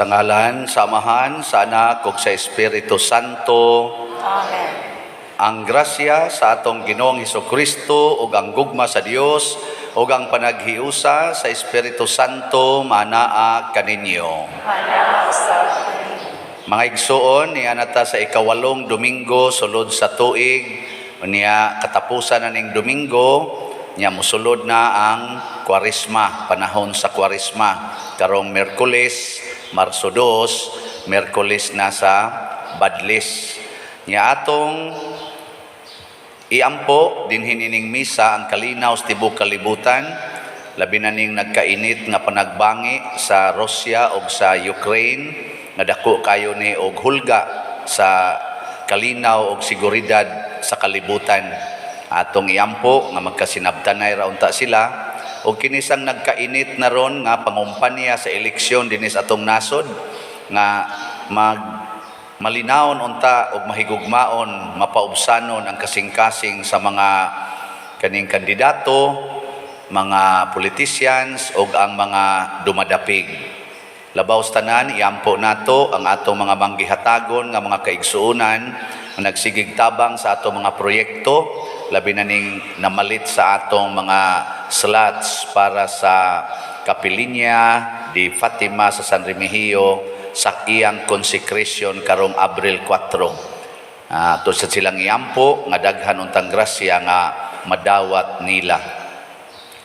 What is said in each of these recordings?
Sa ngalan, sa Amahan, sa Anak, ug sa Espiritu Santo. Amen. Ang grasya sa atong Ginoong Hesukristo ug ang gugma sa Dios ug ang panaghiusa sa Espiritu Santo manaa kaninyo. Manaa sa kanin. Mga igsoon, niya nata sa ikawalong Domingo sulod sa tuig, niya katapusan na ning Domingo, niya musulod na ang Kwaresma, panahon sa Kwaresma. Karong Miyerkules, Marso 2, Miyerkules na sa Badlis. Niya atong iampo din hinining misa ang kalinaw sa tibuok kalibutan, labi na ning nagkainit nga panagbangi sa Russia ug sa Ukraine, nga dako kayo ni og hulga sa kalinaw ug seguridad sa kalibutan. Atong iampo nga magkasinabtanay ra unta sila ug kinisang nagkainit na ron nga pangumpanya sa eleksyon dinis atong nasod nga malinawon unta ug mahigugmaon, mapaubsanon ang kasing-kasing sa mga kaning kandidato, mga politicians ug ang mga dumadapig. Labaw sa tanan, iampo nato ang atong mga manggihatagon nga mga kaigsuonan nga nagsigig tabang sa atong mga proyekto, labi na ning namalit sa atong mga slots para sa Kapilinya di Fatima sa San Remigio sa iyang consecration karong Abril 4. Tod sa silang iampo nga daghan untang grasya nga madawat nila.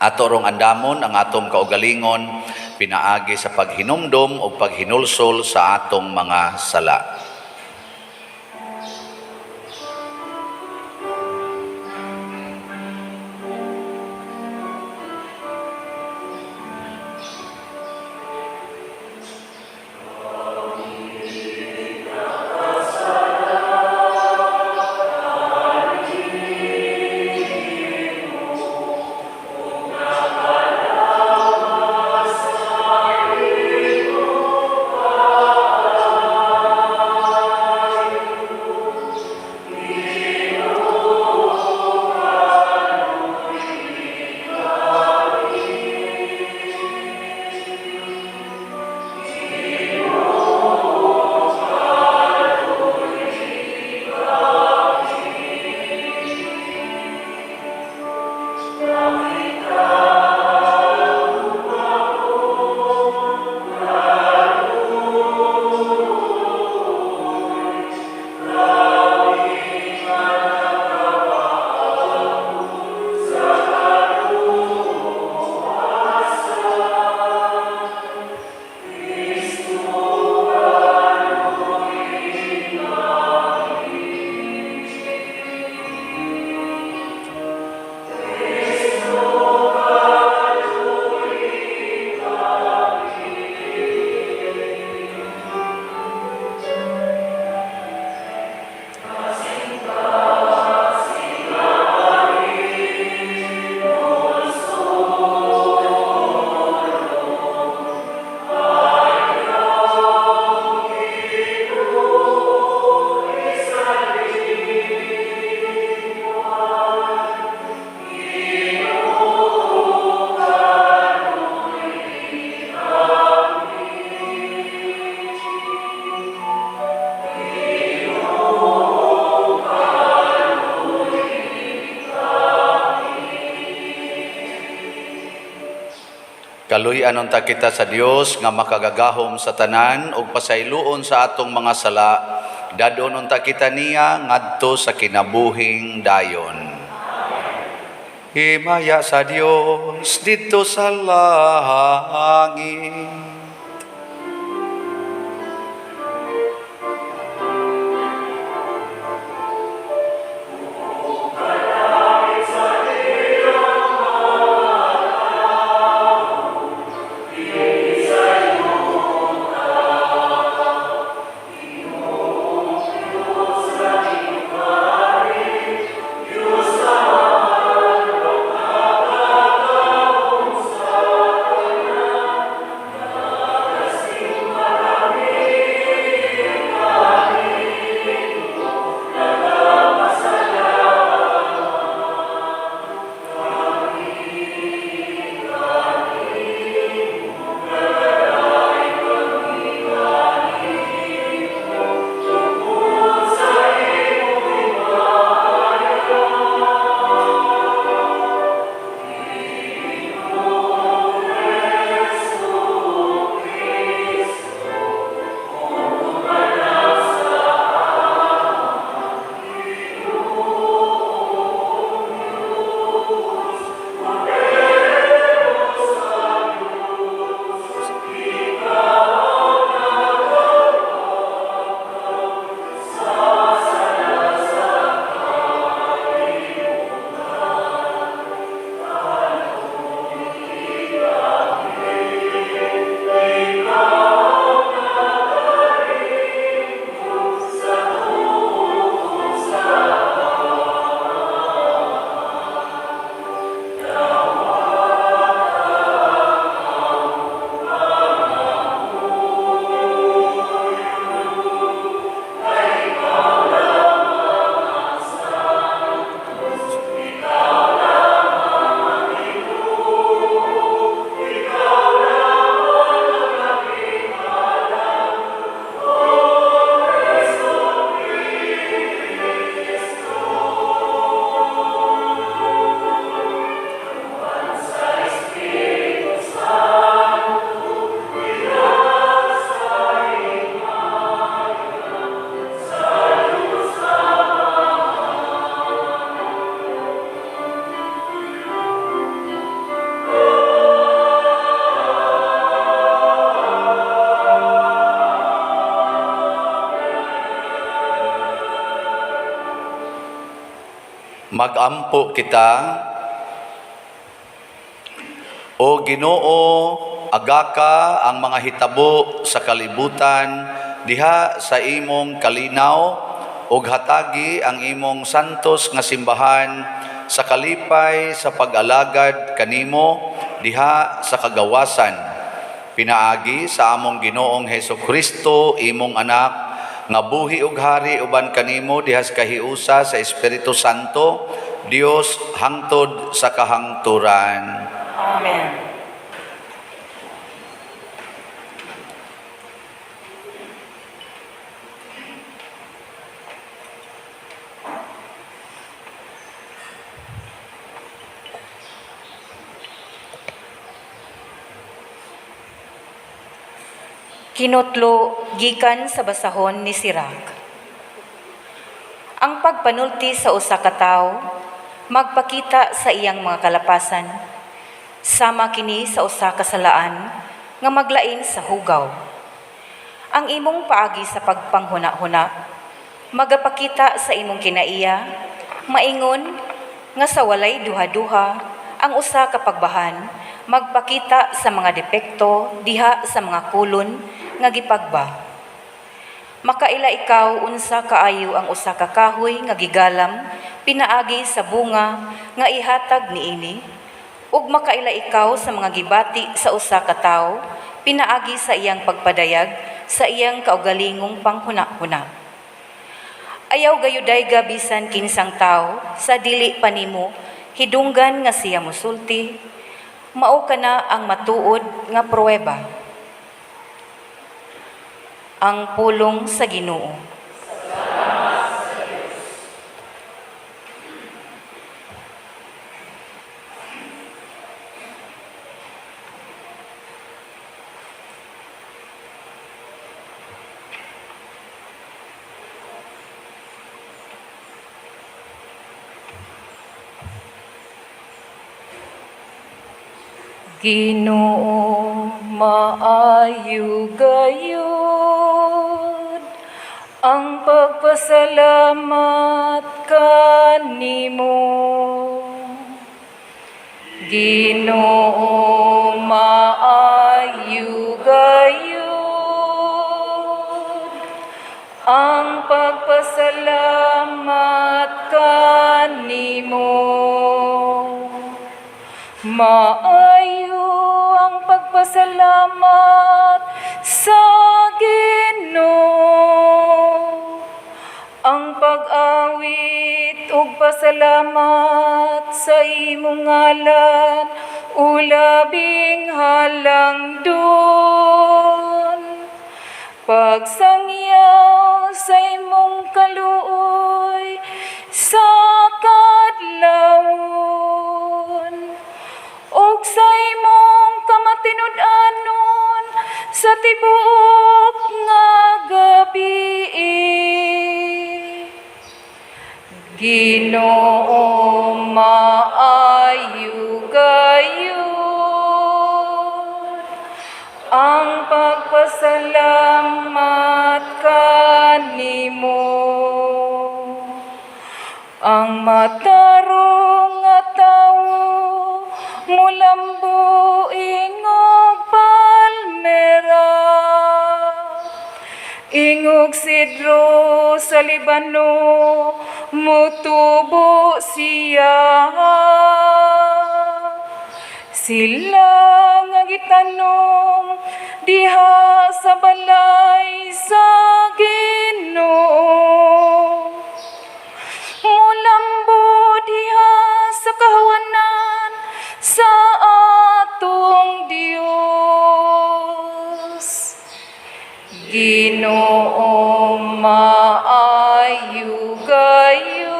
Ato rong andamon ang atong kaugalingon pinaagi sa paghinumdom o paghinulsol sa atong mga sala. Kaluy-an unta kita sa Dios nga makagagahom sa tanan ug pasayloon sa atong mga sala, dadon unta kita niya ngadto sa kinabuhing dayon. Himaya sa Dios dito sa langit. Magampo kita, o Ginoo, agaka ang mga hitabo sa kalibutan diha sa imong kalinaw ug hatagi ang imong santos nga simbahan sa kalipay sa pag-alagad kanimo diha sa kagawasan. Pinaagi sa among Ginoong Hesukristo, imong anak, nga buhi ug hari uban kanimo diha sa kahiusa sa Espiritu Santo, Dios hangtod sa kahangturan. Amen. Kinutlo gikan sa basahon ni Sirach. Ang pagpanulti sa usa ka tawo magpakita sa iyang mga kalapasan, sama kini sa usa ka salaan nga maglain sa hugaw. Ang imong paagi sa pagpanghuna-huna magapakita sa imong kinaiya, maingon nga sa walay duha-duha ang usa ka pagbahan magpakita sa mga depekto diha sa mga kulon nga gipagba. Makaila ikaw unsa kaayo ang usa ka kahoy nga gigalam pinaagi sa bunga nga ihatag niini, ug makaila ikaw sa mga gibati sa usa ka tawo pinaagi sa iyang pagpadayag sa iyang kaugalingong panghuna-huna. Ayaw gayuday gabisan kinsang tawo sa dili pa nimo hidunggan nga siya mosulti, mao kana ang matuod nga pruweba. Ang pulong sa Ginoo. Ginoo, maayo gayud ang pagpasalamat kanimo. Ginoo, maayo gayud ang pagpasalamat kanimo. Maayo ang pagpasalamat sa Ginoo, ang pag-awit ug pasalamat sa imong ngalan ulabing halangdon. Pagsangyaw sa imong kaluoy sa kadlawon, ug sa imong kamatinud-anon sa tibuok nga gabii. Ginoo, maayo gayud ang pagpasalamat kanimo. Ang matarong nga tawo mulambuing og palmera, ingog sidro sa Libano mutubo siya. Sila nga gitanong diha sa balay sa Ginoo, mulambo diha sa kahawanan sa atong Dios. Ginoo, maayo gayud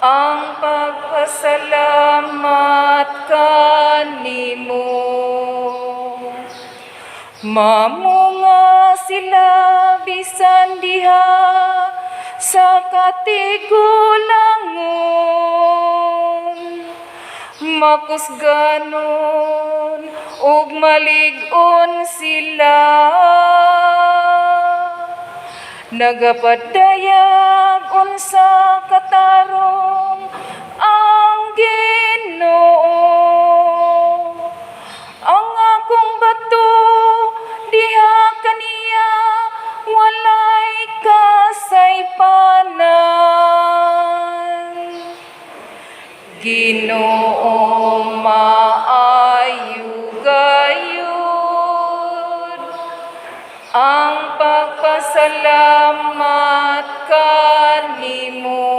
ang pagpasalamat kanimo. Mamunga sila bisan diha sa katigulangon, makusganon ug malig-on sila. Nagapadayag unsa katarong ang Ginoo. Ang akong bato diha kaniya walay kasaypanan. Ginoo maayo gayud ang pagpasalamat kanimo.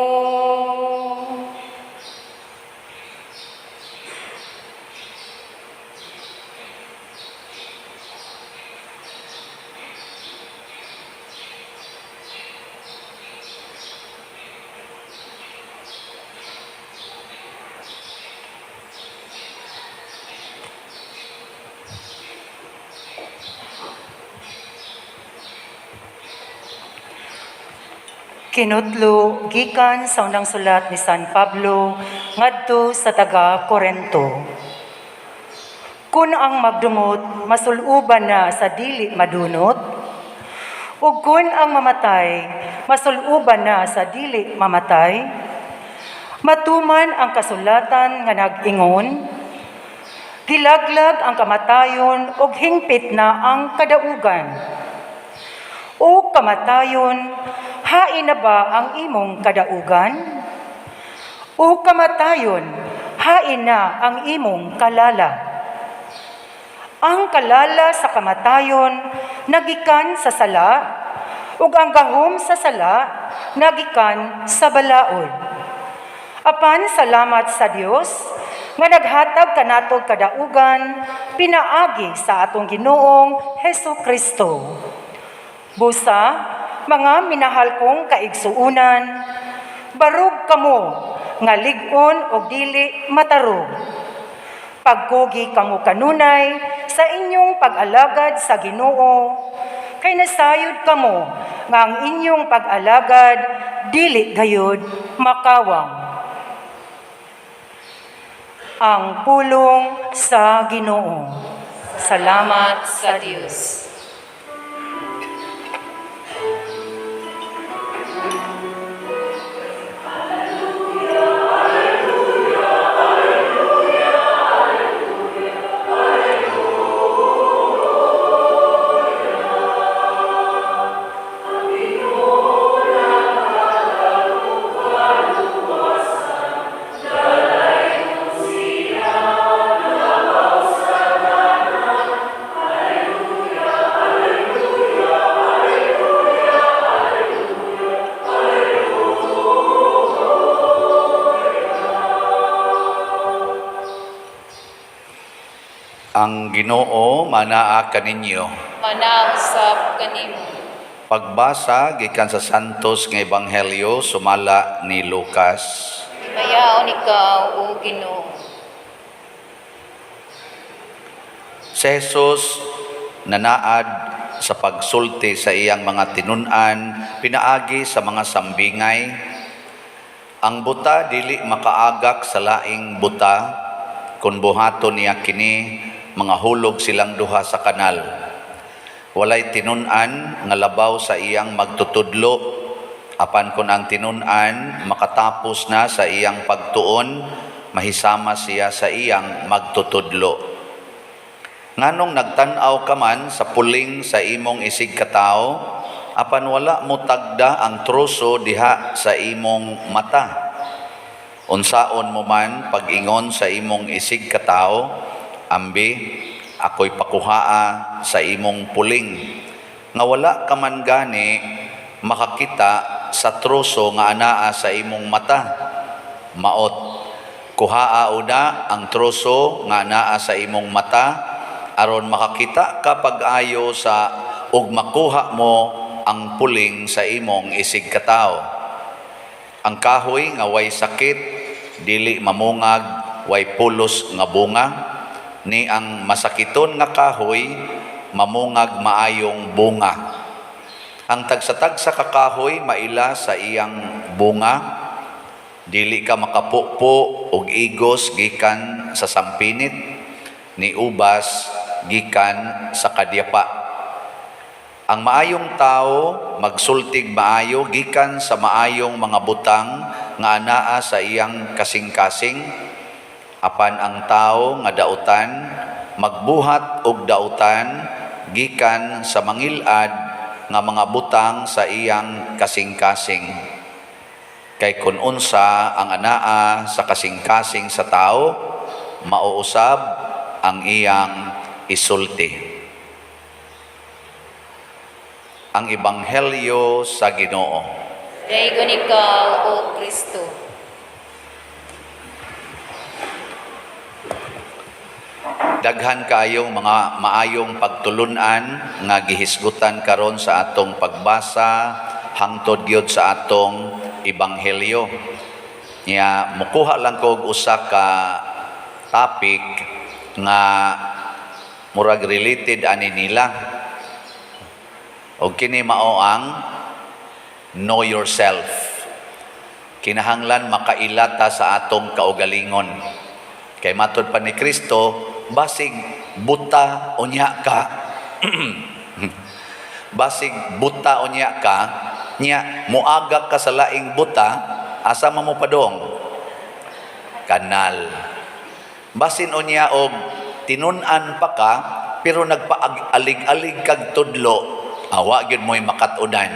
Kinutlo gikan sa unang sulat ni San Pablo ngadto sa taga Corinto. Kun ang magdumot masuluban na sa dili madunot, ug kun ang mamatay masuluban na sa dili mamatay, matuman ang kasulatan nga nag-ingon, gilaglag ang kamatayon ug hingpit na ang kadaugan. O kamatayon, hain na ba ang imong kadaugan? O kamatayon, hain na ang imong kalala? Ang kalala sa kamatayon nagikan sa sala, ug ang gahom sa sala nagikan sa balaod. Apan salamat sa Dios nga naghatag kanatog kadaugan pinaagi sa atong Ginoong Hesukristo. Busa, mga minahal kong kaigsuunan, barog kamo nga lig-on o dili matarog. Pagkugi kamo kanunay sa inyong pag-alagad sa Ginoo, kay nasayod kamo nga ang inyong pag-alagad dili gayud makawang. Ang pulong sa Ginoo. Salamat sa Dios. Ang Ginoo manaa kaninyo. Manausap kanimo. Pagbasa gikan sa Santos nga Ebanghelyo sumala ni Lucas. Mayaon ikaw, O Ginoo. Si Jesus nanaad sa pagsulti sa iyang mga tinun-an, pinaagi sa mga sambingay. Ang buta dili makaagak sa laing buta, kun buhaton niya kini, mga hulog silang duha sa kanal. Walay tinun-an nga labaw sa iyang magtutudlo, apan kun ang tinun-an makatapos na sa iyang pagtuon, mahisama siya sa iyang magtutudlo. Nganong nagtan-aw ka man sa puling sa imong isig katao, apan wala mo tagda ang troso diha sa imong mata. Unsaon mo man pag-ingon sa imong isig katao, ambi, ako'y pakuhaa sa imong puling. Nga wala ka man gani makakita sa troso nga anaa sa imong mata. Maot, kuhaa una ang troso nga anaa sa imong mata, aron makakita ka pag-ayo sa ug makuha mo ang puling sa imong isig katao. Ang kahoy nga way sakit, dili mamungag, way pulos nga bunga, ni ang masakiton nga kahoy, mamungag maayong bunga. Ang tagsa-tagsa ka kahoy, maila sa iyang bunga, dili ka makapukpo og igos gikan sa sampinit, ni ubas gikan sa kadyapa. Ang maayong tao magsultig maayo gikan sa maayong mga butang nga anaa sa iyang kasing-kasing, apan ang tao nga dautan magbuhat og dautan gikan sa mangilad nga mga butang sa iyang kasing-kasing. Kay kun unsa ang anaa sa kasing-kasing sa tao, mauusab ang iyang isulti. Ang Ebanghelyo sa Ginoo. Daygon ikaw, O Kristo. Daghan kayong mga maayong pagtulunan nga gihisgutan karon sa atong pagbasa hangtod gyud sa atong Ebanghelyo. Nya mukuha lang kog usa ka topic nga murag related ani nila. O kini mao ang know yourself. Kinahanglan makailata sa atong kaugalingon. Kay matud pa ni Kristo, basig buta unya ka. Basig buta unya ka, nya muagak ka sa laing buta, asa mo padong? Kanal. Basin unya og tinun-an pa ka, pero nagpaalig-alig kag tudlo, awa gyud mo'y makatudan.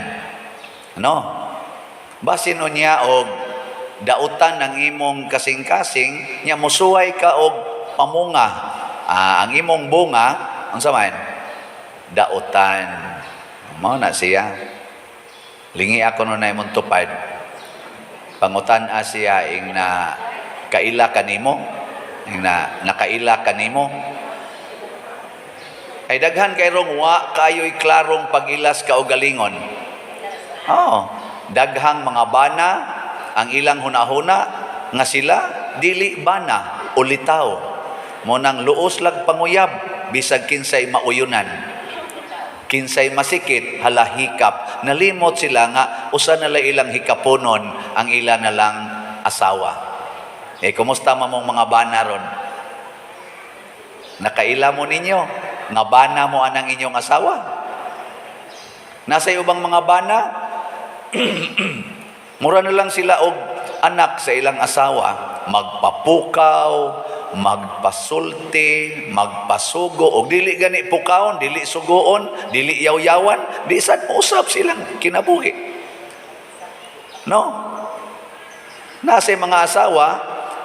Ano? Basin unya og dautan ng imong kasing-kasing, nya musuway ka og pamunga. Ang imong bunga, ang saman? Dautan. Mao na siya. Lingi ako no na imong tupad. Pangutan siya ing na kaila kanimo, ing na nakaila kanimo. Ay daghan kay rong wa kayo'y klarong pagilas kaugalingon. Daghang mga bana ang ilang hunahuna nga sila dili bana ulitaw. Mo nang luos lag panguyab bisag kinsay mauyunan. Kinsay masikit halahikap. Nalimot sila nga usa na ilang hikaponon ang ila na lang asawa. Kumusta mamong mga bana ron? Nakaila mo ninyo? Nga bana mo anang inyong asawa? Nasa ubang mga bana, mura na lang sila og anak sa ilang asawa, magpapukaw, magpasulti, magpasugo, og dili gani pukaon, dili sugoon, dili yaw-yawan, di sad usab silang kinabuhi. No? Nasa mga asawa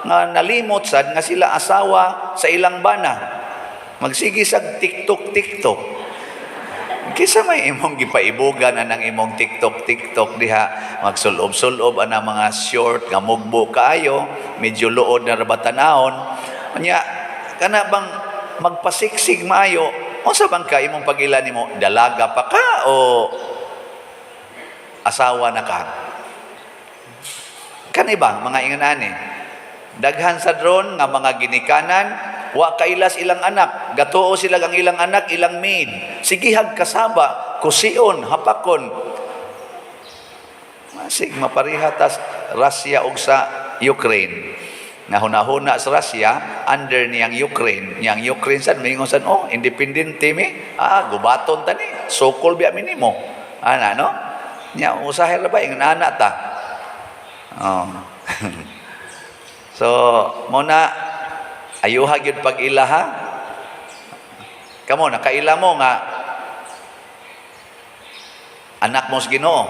nga nalimot sad nga sila asawa sa ilang bana. Magsige sa TikTok. Kisa may imong gipaibugan anang imong TikTok diha, magsulob-sulob ana mga short nga mugbo kaayo, medyo luod na rabatanahon. Nya kana bang magpasiksig maayo, unsa bang ka imong pag-ila nimo? Dalaga pa ka o asawa na ka? Kani ba mga inganani? Daghan sa drone nga mga ginikanan, wa kailas ilang anak, gatuo sila ang ilang anak, ilang maid. Sigihag kasaba, kusion, hapakon. Masig maparihatas Russia ug sa Ukraine. Nga hunahuna sa Russia, under niyang Ukraine. Niyang Ukraine sad mingon sad, independente mi. Gubaton tani, sokol biya minimo. Ana no? Nya usahay ra ba ing anak ta? So, muna ayuha gyud pag-ilaha. Kamo nakaila mo nga anak mo sa Ginoo.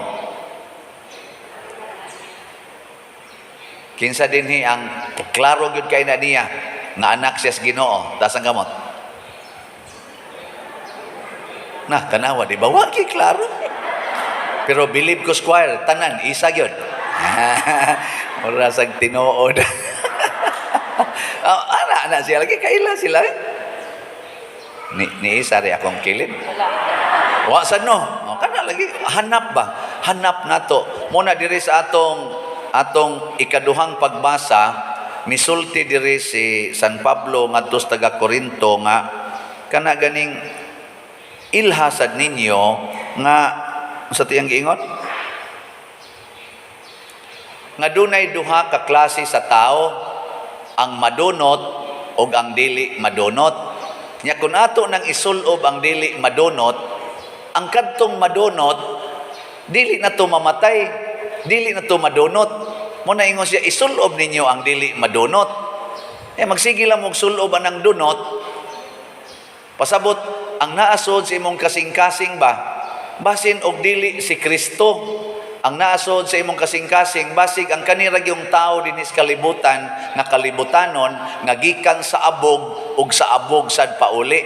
Kinsa dinhi ang klaro gyud kay na niya nga anak siya sa Ginoo, tas ang gamot. Tanawa di ba wa kay klaro? Pero believe ko squire tanan isa gyud. Ora sag tinuod. Anak siya lagi kaila sila. Ni isa ri akong kilid. Wa sad no. Kana lagi hanap ba? Hanap nato. Muna diri sa atong ikaduhang pagbasa, misulti diri si San Pablo ngadto sa taga Corinto nga kana ganing ilhasad ninyo nga sa tiyang giingon nga dunay duha ka klase sa tao, ang madunot o ang dili madunot. Nya kun ato nang isulob ang dili madunot, ang kadtong madunot, dili na to mamatay, dili na to madunot. Muna ingon siya, isulob ninyo ang dili madunot. Magsige lang mong sulob anang dunot, pasabot, ang naasod sa imong kasing-kasing ba, basin og dili si Kristo. Ang naasod sa imong kasing-kasing, basig ang kanirag yung tao dinis kalibutan, nga kalibutanon, nga gikan sa abog, ug sa abog sad pauli.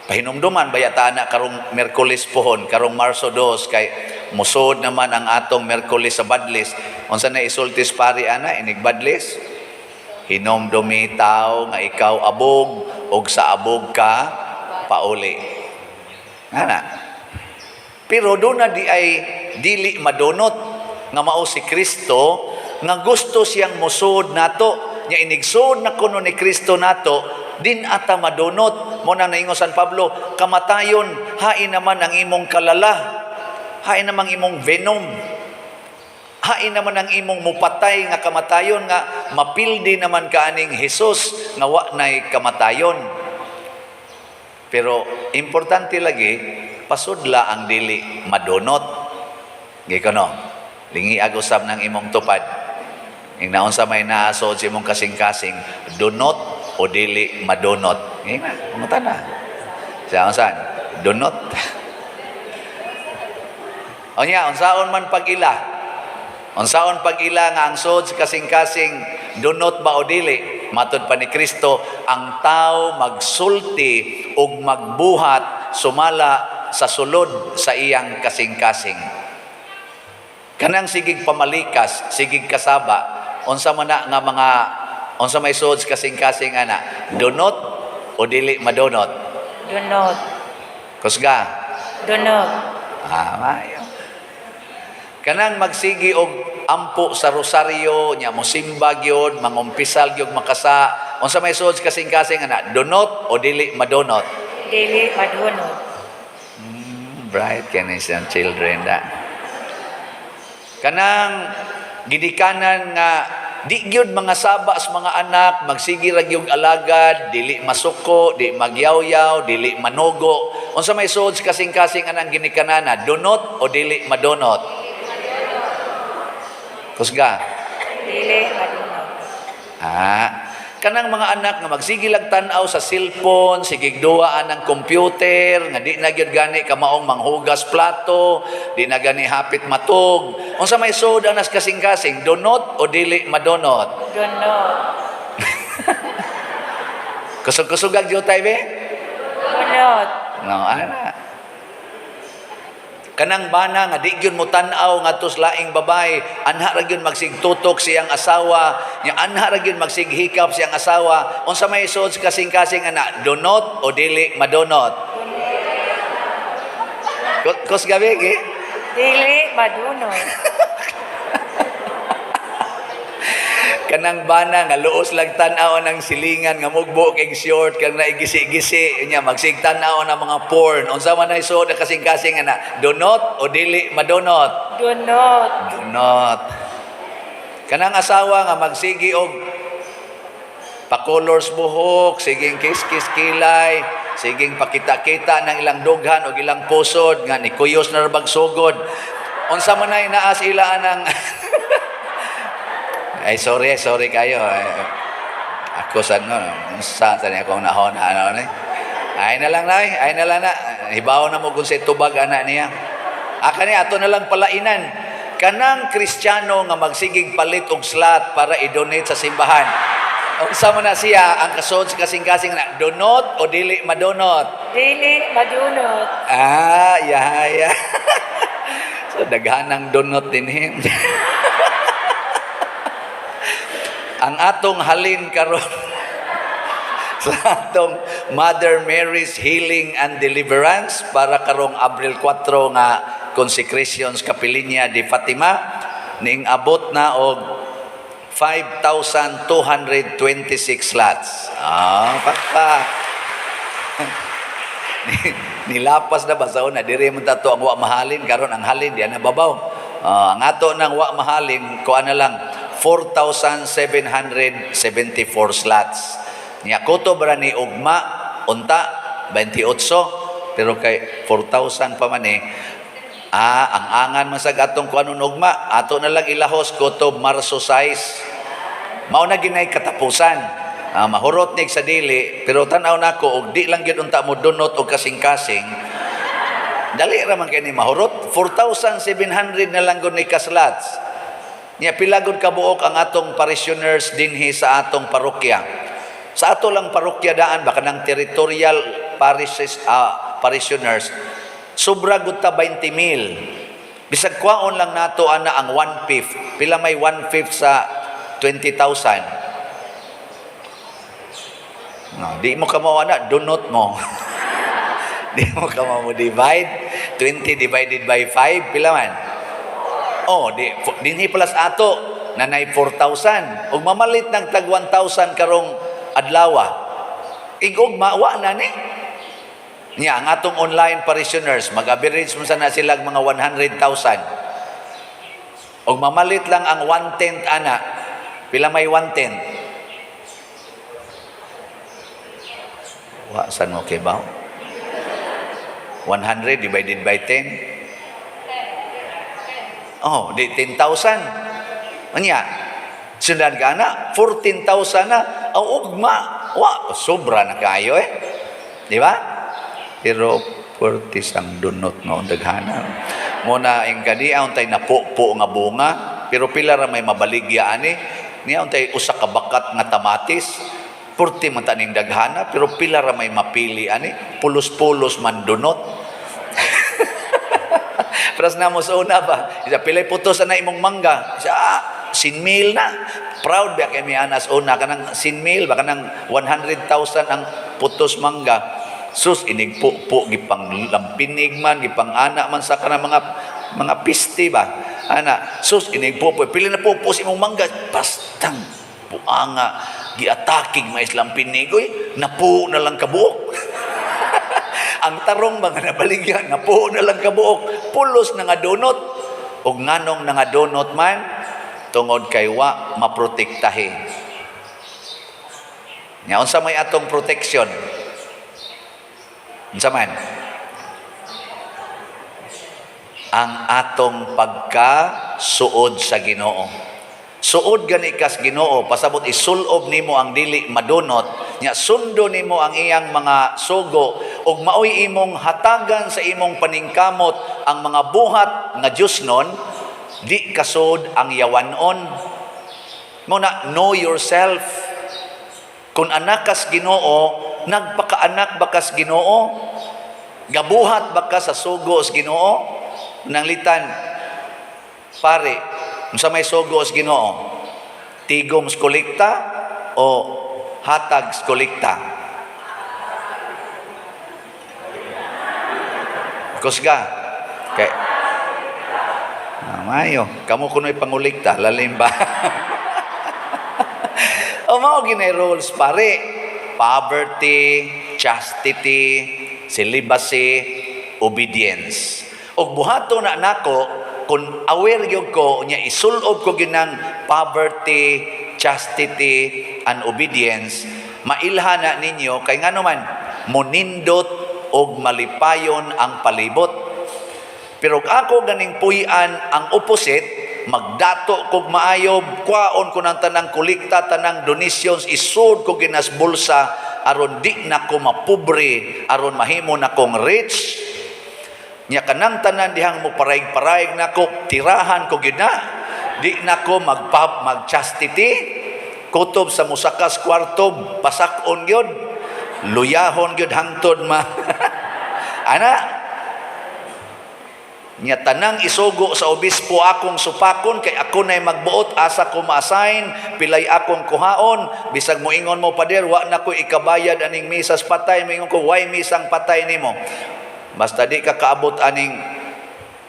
Pahinumduman, bayata na karong Merkulis pohon, karong Marso 2, kay musod naman ang atong Merkulis sa Badlis. Unsa na isultis pari ana, inig Badlis? Hinumdumi tao nga ikaw abog, ug sa abog ka pauli. Ana. Pero doon na di ay dili madunot nga mao si Kristo nga gusto siyang musod nato. Nya inigsod na kuno ni Kristo nato, din ata madunot. Mo na naingon San Pablo, kamatayon, hain naman ang imong kalala. Hain naman imong venom. Hain naman ang imong mupatay nga kamatayon nga mapildi naman kaaning Hesus nga wa nay kamatayon. Pero importante lagi, pasudla ang dili madunot. Gikono, lingi agusab ng imong tupad. Ing naon sa may naasod sa imong kasing-kasing, dunot o dili madunot. Ngina, umutan na. Saan? Dunot. Onya, unsaon man pag-ila? Unsaon pag-ila nga ang sod sa kasing-kasing, dunot ba o dili? Matod pa ni Kristo, ang tao magsulti ug magbuhat sumala sa sulod sa iyang kasing-kasing. Kanang sigig pamalikas, sigig kasaba, unsa man na nga mga, unsa may sod sa kasing-kasing ana, dunot o dili madunot? Dunot. Kusga? Dunot. Mayo. Kanang magsigi og ampo sa rosaryo, nya mosimba gyud, mangumpisal gyud makasa, unsa may sod sa kasing-kasing ana, dunot o dili madunot? Dili madunot. Bright kanis ang children da. Kanang gidikanan nga di gyud mga saba sa mga anak, magsigi ra gyud alagad, dili masuko, di magyaw-yaw, dili manugo. Unsa may sod sa kasing-kasing anang ginikanana, dunot o dili madunot? Kusga? Dili madunot. Kanang mga anak nga magsige lang tan-aw sa cellphone, sigig duaan ng computer, nga di na gyud gani kamaong manghugas plato, di na gani hapit matog. Unsa may sod ang nas kasing-kasing, dunot o dili madunot? Dunot. Kusog-kusugag gyud tay be? Dunot. No, ana. Kanang bana nga di gyud mo tan-aw ngadto sa laing babay, anha ra gyud magsigtutok siyang asawa, nya anha ra gyud magsighikap siyang asawa. Unsa may sod sa kasing-kasing ana, dunot o dili madunot? Kus gabi gi? Dili madunot. Kanang bana nga luos lang tan-aw ng silingan nga mugbo kay short kang naigisi-gisi nya magsigtan-aw na mga porn. Unsa man ay sod kasing-kasing ana, dunot o dili madunot? Dunot. Dunot. Kanang asawa nga magsigi og pa-colors buhok, siging kiss-kiss kilay, siging pakita-kita ng ilang dughan o ilang pusod nga ni kuyos na rabag sugod. Unsa man ay naas ila ng ay sorry kayo. Ako sa saan akong nahon ano ni. Ay na lang na. Hibaw na mo kung sa tubag ana niya. Kani ato na lang palainan. Kanang Kristiyano nga magsigig palit og slat para i-donate sa simbahan. Unsa man na siya ang kasod sa kasing-kasing na dunot o dili madunot? Dili madunot. Yeah. So daghanang dunot din him. Ang atong halin karon sa atong Mother Mary's Healing and Deliverance para karong Abril 4 nga consecrations Capilinia de Fatima ning abot na og 5,226 slots. Pakpa. Nilapas na ba sa una? Diri mo tato ang wa mahalin. Karon ang halin, diyan na babaw. Ang ato ng wa mahalin, kuha na lang, 4,774 slots. Niya kutob ra ni ugma, unta, 28. pero kay 4,000 pa man eh. Ang angan man sa atong kuanon ugma, ato na lang ilahos kutob Marso 6. Mao na ginay katapusan. Mahurot nig sa dili, pero tan-aw nako og di lang gyud unta mo dunot og kasing-kasing. Dali ra man kay ni mahurot. 4,700 na lang gud ni kaslats. Nya pila gud kabuok ang atong parishioners dinhi sa atong parokya. Sa ato lang parokya daan baka ng territorial parishes parishioners sobra gud ta 20,000. Bisag kwaon lang nato ana ang 1/5. Pila may 1/5 sa 20,000. No, di mo kamo ana dunot mo. Di mo kamo divide 20 divided by 5 pila man? Dinhi plus ato nanay 4,000 ug mamalit ng tag 1,000 karong adlaw. Igugma wa na ni. Nya ang atong online parishioners mag-average mo sana sila mga 100,000. Ug mamalit lang ang 1/10 ana. Pila may 1/10? Wa san mo kay ba? 100 divided by 10. Di 10,000. Anya, sundan ka na, 14,000 na, ang ugma, sobra na kayo eh. Di ba? Pero, 40 sang dunot nga, daghana. Muna, yung kaniya, untay napo-po nga bunga, pero pila ra may mabaligya ani, niya untay usa ka bakat nga tamatis, 40 man taning daghana, pero pila ra may mapili ani, pulos-pulos man dunot. Pras na mo sa una ba? Isa pilay putos na imong mangga. Isa sinmil na. Proud ba kay mi anas una kanang sinmil baka nang 100,000 ang putos mangga. Sus inigpo-po gipang lampinig man gipang ana man sa kanang mga piste ba. Ana sus inigpo-po pili na po si imong mangga pastang puanga giatakig mais lampinig oy napo na lang kabuok. Ang tarong mga nabaligyan, napuo na lang kabuok, pulos na nga donut. O nganong na nga donut man, tungod kay wa maprotektahi. Nga, unsa may atong protection? Unsa man? Ang atong pagkasuod sa Ginoo. Suod gani kas Ginoo pasabot isulob nimo ang dili madunot nya sundo nimo ang iyang mga sugo ug maoy imong hatagan sa imong paningkamot ang mga buhat nga Diosnon di kasud ang yawanon mo na know yourself kun anak kas Ginoo nagpakaanak ba kas Ginoo gabuhat ba ka sa sugo sa Ginoo nanglitan pare unsa may sugo sa Ginoo? Tigom sa kolekta o hatag sa kolekta? Kusga. Kay mayo, kamo kuno'y pangulikta, lalim ba? O mao ginay rules pare. Poverty, chastity, celibacy, obedience. Og buhato na nako kung aware gyud ko nya isulob ko ginang poverty, chastity, and obedience, mailhana ninyo kay ngano man monindot og malipayon ang palibot. Pero ako ganing puy-an ang opposite, magdato kog maayob, kwaon ko ng tanang kolekta, tanang donations, isud ko ginas bulsa aron di na ko mapobre, aron mahimo na kong rich. Nya kanang tanan dihang mo paraig-paraig nako tirahan ko gid na di nako mag-chastity kutob sa musakas kwarto pasakon gyud luyahon gyud hangtod ana nya tanang isugo sa obispo akong supakon kay ako nay magbuot asa ko ma-assign pilay akong kuhaon bisag moingon mo pader wa na ko ikabayad aning misas patay moingon ko why misang patay nimo. Basta di ka kaabot aning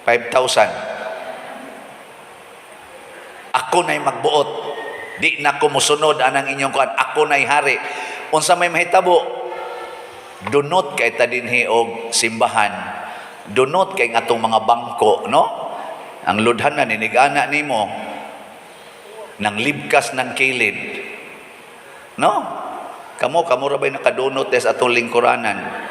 5,000. Ako na'y magbuot. Di na ko musunod anang inyong kuan. Ako na'y hari. Unsa may mahitabo? Dunot kay ta dinhi og simbahan. Dunot kay atong mga bangko, no? Ang ludhan na ninigana nimo nang libkas ng kilid. No? Kamo ra ba'y nakadunot des atong lingkuranan?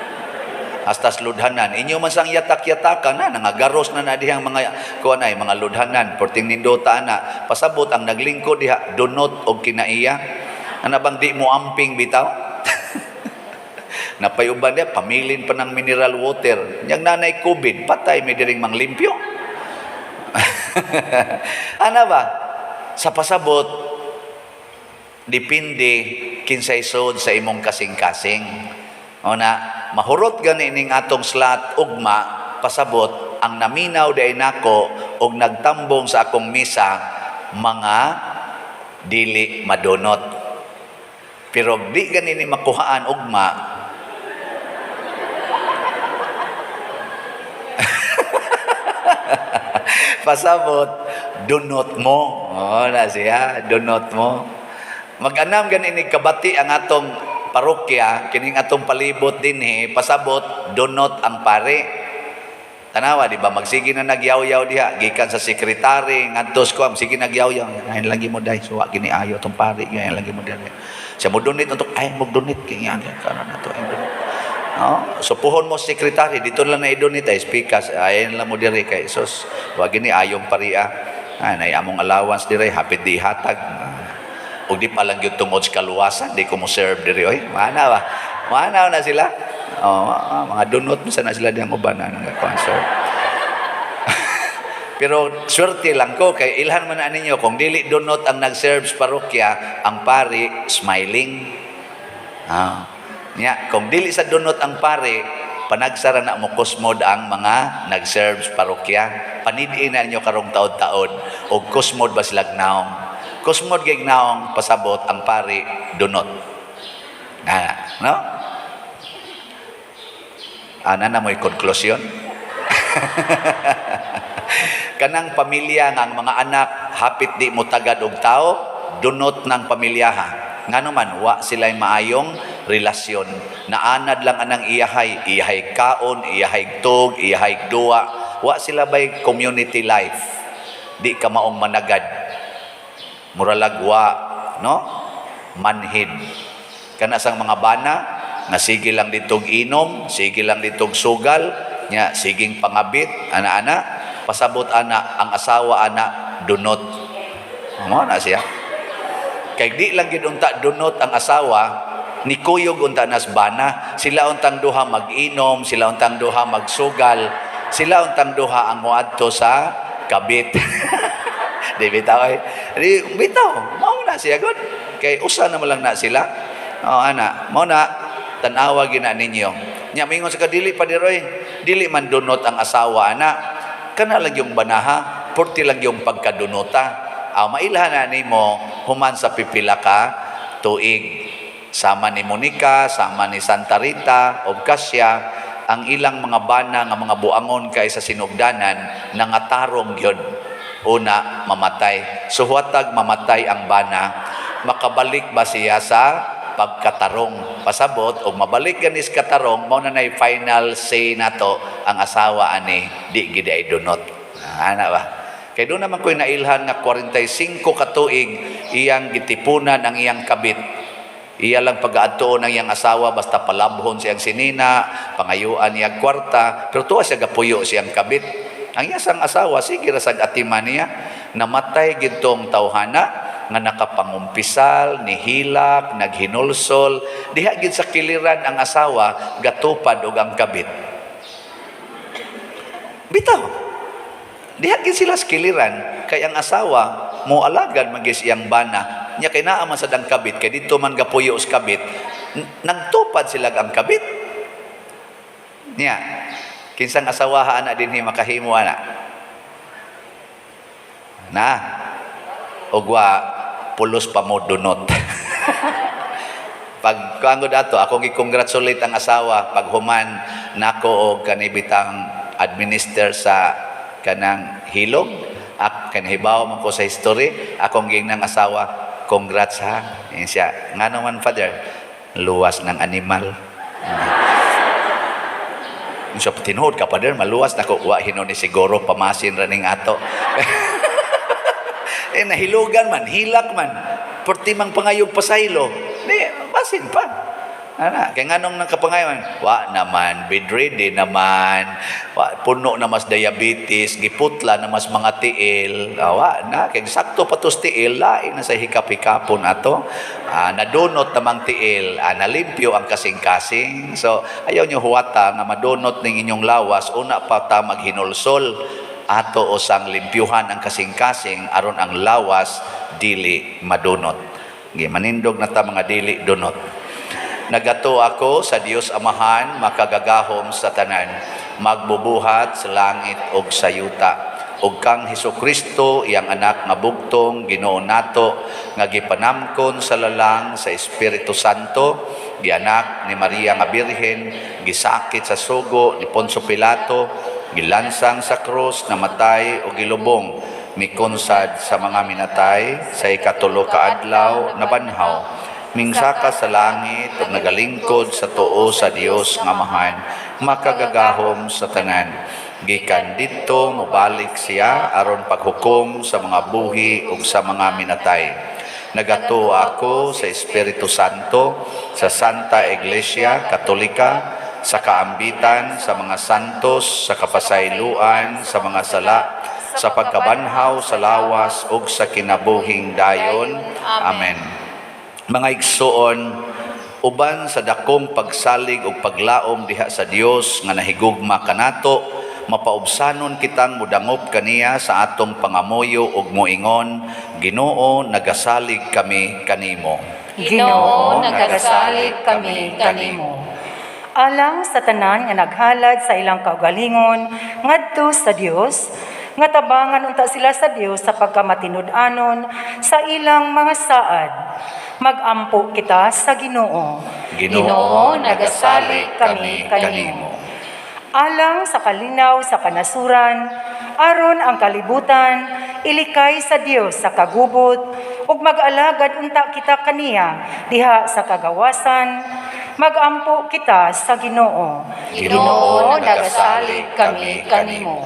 Astas ludhanan. Inyo man sang yatak-yatakan na, nangagaros na dihang mga, kuha na, mga ludhanan, porting nindota na. Pasabot ang naglingkod diha, dunot o kinaiya. Ano bang di mo amping bitaw? Napayuban niya, pamilin pa ng mineral water. Yang nanay COVID, patay may diring manglimpyo. Ano ba? Sa pasabot, dipindi kinsay sod sa imong kasing-kasing. O na, mahurot ganining atong slat ugma, pasabot, ang naminaw day nako og nagtambong sa akong misa, mga dili madunot. Pero di ganini makuhaan ugma, pasabot, dunot mo. Na siya, dunot mo. Mag-anam ganini kabati ang atong parokya, kining atong palibot dinhi, pasabot, dunot ang pare. Tanawa, di ba? Magsige na nagyaw-yaw diha, gikan sa sekretary, ngadtos ko, sige nagyaw-yaw. Ngayon lagi mo dahi, suwa, gini ayo itong pare, ngayon lagi mo dahi. Siya mo donate untuk, ay, mag-donate, kaya karon na to, ay, donate. No? So, puhon mo sekretary, dito lang na i-donate, ay, speakers, ayan lang mo diri kay Isos. Huwag gini, ayong paria. Ay, among allowance diri, hapit di hatag. O di pa lang yung tungod sa kaluwasan, di ko mo serve diri, oy. Mana ba? Mana na sila? Mga dunot, misa na sila diyang ubanan ng concert. Pero swerte lang ko, kay ilhan man na ninyo, kung dili dunot ang nag-serve sa parokya, ang pari, smiling. Kung dili sa dunot ang pari, panagsara na mo kusmod ang mga nag-serve sa parokya. Panidiin na ninyo karong taod-taod, o kusmod ba sila naong? Kusmod gignaong pasabot ang pari dunot. No? Ana na mo'y konklusyon. Kanang pamilya ng mga anak, hapit di mo tagad og tao, dunot ng pamilyaha. Nga naman, wa sila'y maayong relasyon. Naanad lang anang iyahay kaon, iyahay tog, iyahay duwa. Wa sila ba'y community life. Di ka maong managad. Muralagwa, no? Manhid. Kana sang mga bana, nga sige lang ditog inom, sige lang ditog sugal, nya siging pangabit, ana-ana, pasabot ana, ang asawa ana, dunot. Mo na siya. Kay di lang gid unta dunot ang asawa, ni kuyog unta nas bana, sila untang duha mag-inom, sila untang duha magsugal, sila untang duha ang moadto sa kabit. Di bitaw ay. Di bitaw, mao na siya gud. Kay usa na lang na sila. Ana, mao na tan-awa gina ninyo. Nya mingon sa kadili pa diroy, dili man dunot ang asawa ana. Kana lang yung banaha, porti lang yung pagkadunota. Mailhan na nimo human sa pipila ka tuig. Sama ni Monica, sama ni Santa Rita, o Kasya, ang ilang mga bana nga mga buangon kay sa sinugdanan nangatarong gyud. Una, mamatay. So huwatag mamatay ang bana, makabalik ba siya sa pagkatarong? Pasabot, o mabalik ganis katarong, mao na nay final say nato ang asawa ani, di gid ay dunot. Ana ba? Kay doon naman ko'y nailhan nga 45 katuig iyang gitipunan ang iyang kabit. Iya lang pag-aadtoon ang iyang asawa, basta palabhon siyang sinina, pangayuan iyang kwarta, pero tuwa siya gapuyo siyang kabit. Ang iyang asawa, sige rasag atiman niya, namatay gitong tawhana, nga nakapangumpisal, nihilak, naghinulsol, diha gid sa kiliran ang asawa, gatupad og ang kabit. Bitaw, diha gid sila sa kiliran, kay ang asawa, moalagad magis iyang bana, nya kay naa man sa dang kabit, kay dito man gapuyo sa kabit, nagtupad sila ang kabit. Nya, kinsang asawaha ana dinhi makahimo ana. Na, ogwa pulos pa mo dunot. Pag kaanggo dato, akong i-congratulate ang asawa pag human nako og kanibitang administer sa kanang hilog. Kanahibaw man ko sa history, akong ginang asawa, congrats ha. Yan siya. Nga naman, Father, luwas ng animal. So, tinuod ka, Father, maluwas na ko. Wa, hinon ni siguro, pamasin raning ato. Nahilugan man, hilak man. Portimang pangayog pasaylo. Basin pa. Ana, kay nganong nang kapangayon, wa naman bedridden naman, wa puno na mas diabetes, giputla na mas mga tiil, wa na kay sakto patos tiil lain na sa hikap-hikapon ato. Nadunot namang tiil, nalimpyo ang kasing-kasing. So ayaw nyo huwata nga madunot ning inyong lawas, una pa ta maghinulsol ato usang limpyuhan ang kasing-kasing aron ang lawas dili madunot. Manindog na ta mga dili dunot. Nagato ako sa Dios Amahan, makagagahom sa tanan, magbubuhat sa langit ug sa yuta. Ug kang Hesukristo, iyang anak nga bugtong, Ginoo nato, nga gipanamkon sa lalang sa Espiritu Santo, gianak ni Maria nga Birhen, gisakit sa sugo ni Poncio Pilato, gilansang sa krus, namatay o gilubong, mikonsad sa mga minatay, sa ikatulo ka adlaw nabanhaw, mingsaka sa langit ug nagalingkod sa tuo sa Dios nga Amahan, makagagahom sa tanan. Gikan didto mobalik siya aron paghukom sa mga buhi ug sa mga minatay. Nagato ako sa Espiritu Santo, sa Santa Iglesia Katolika, sa kaambitan sa mga santos, sa kapasayloan sa mga sala, sa pagkabanhaw sa lawas ug sa kinabuhing dayon. Amen. Mga igsoon, uban sa dakong pagsalig ug paglaom diha sa Dios nga nahigugma kanato, mapaubsanon kitang mudangop kaniya sa atong pangamuyo ug moingon, Ginoo, nagasalig kami kanimo. Ginoo, nagasalig kami kanimo. Alang sa tanan nga naghalad sa ilang kaugalingon ngadto sa Dios, nga tabangan unta sila sa Dios sa pagkamatinud-anon sa ilang mga saad. Magampo kita sa Ginoo. Ginoo, nagasalig kami kanimo. Alang sa kalinaw sa kanasuran, aron ang kalibutan, ilikay sa Dios sa kagubot, ug mag-alagad unta kita kaniya diha sa kagawasan, magampo kita sa Ginoo. Ginoo, nagasalig kami kanimo.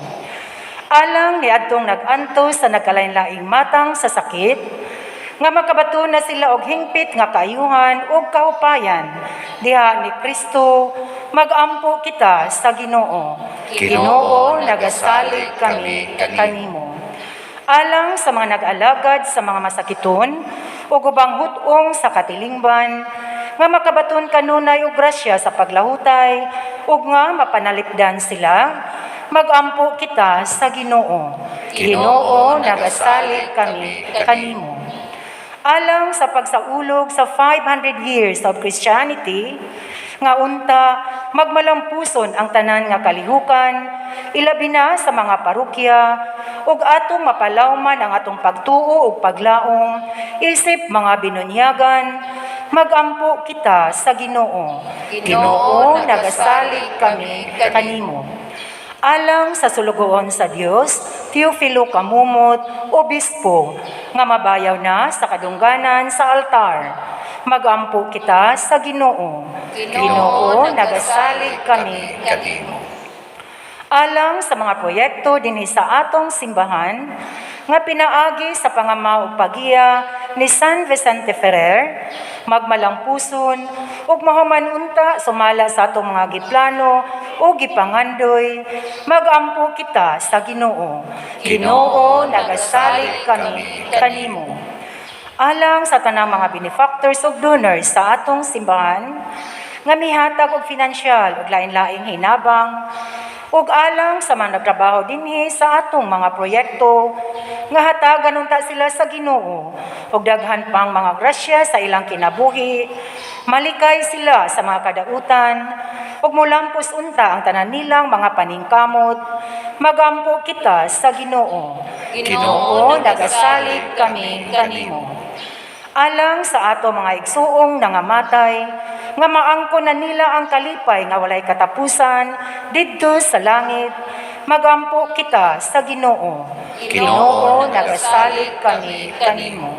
Alang ni adtong nag-antos sa nagkalain-laing matang sa sakit, nga makabato na sila og hingpit nga kaayuhan ug kaupayan diha ni Kristo, magampo kita sa Ginoo. Ginoo, nagasalig kami kanimo. Alang sa mga nag-alagad sa mga masakiton ug ubang hutong sa katilingban, nga makabaton kanunay og grasya sa paglahutay ug nga mapanalipdan sila, magampo kita sa Ginoo. Ginoo, nagasalig kami kanimo. Alang sa pagsaulog sa 500 years of Christianity, nga unta magmalampuson ang tanan nga kalihukan, ilabi na sa mga parokya, ug atong mapalawman ang atong pagtuo ug paglaom, isip mga binunyagan, magampo kita sa Ginoo. Ginoo, nagasalig kami kanimo. Alang sa sulugoon sa Dios, Teofilo Kamumot, Obispo, nga mabayaw na sa kadungganan sa altar, magampo kita sa Ginoo. Ginoo, nagasalig kami kanimo. Alang sa mga proyekto dinhi sa atong simbahan, nga pinaagi sa pangamaw ug pagiya ni San Vicente Ferrer, magmalampuson ug mahuman unta sumala sa atong mga giplano o gipangandoy, magampo kita sa Ginoo. Ginoo, nagasalig kami kanimo. Alang sa tanang mga benefactors ug donors sa atong simbahan, nga mihatag og finansyal ug lain-laing hinabang, ug alang sa mga nagtrabaho dinhi sa atong mga proyekto, nga hatagan unta sila sa Ginoo, ug daghan pang mga grasya sa ilang kinabuhi, malikay sila sa mga kadautan, ug mulampos unta ang tanan nilang mga paningkamot, magampo kita sa Ginoo. Ginoo, nagasalig kami kanimo. Alang sa ato mga igsuong nangamatay, nga maangkon na nila ang kalipay nga walay katapusan didto sa langit, magampo kita sa Ginoo. Ginoo, nagasalig kami kanimo.